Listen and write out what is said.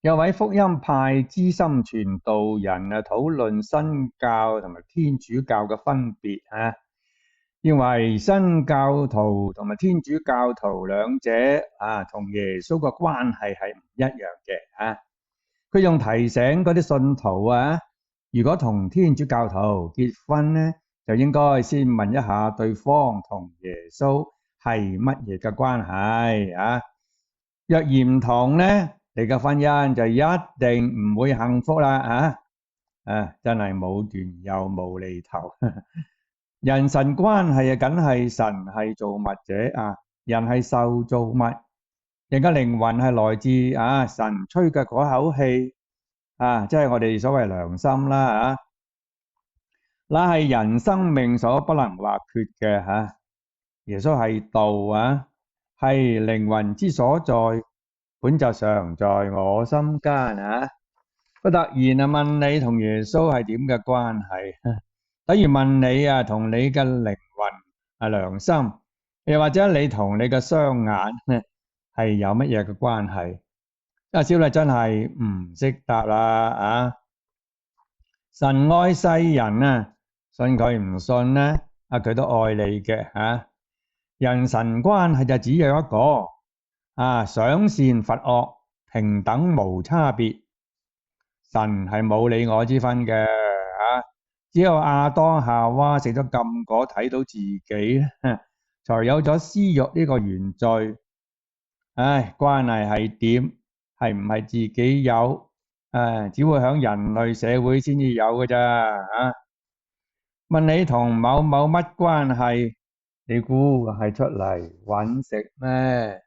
有位福音派資深傳道人討論新教同埋天主教嘅分別認為新教徒同埋天主教徒兩者同耶穌嘅關係係唔一樣嘅佢用提醒嗰啲信徒如果同天主教徒結婚呢，就應該先問一下對方同耶穌係乜嘢嘅關係若然唔同呢，你嘅婚姻就一定唔會幸福啦真係冇斷又冇厘頭。人神關係梗係神係造物者人係受造物，人嘅靈魂係來自神吹嘅嗰口氣即係我哋所謂良心啦那係人生命所不能或缺嘅耶穌係道係靈魂之所在，本就常在我心間我突然問你同耶穌係點嘅關係等於問你同你嘅靈魂良心，又或者你同你嘅雙眼係有乜嘢嘅關係？阿小麗真係唔識答啦神愛世人信佢唔信呢佢都愛你嘅人神關係就只有一個賞善罰惡，平等無差別。神係冇你我之分嘅只有亞當夏娃食咗禁果，睇到自己才有咗私欲呢個原罪。關係係點？係唔係自己有？只會響人類社會先至有嘅咋問你同某某乜關係？你估係出嚟搵食咩？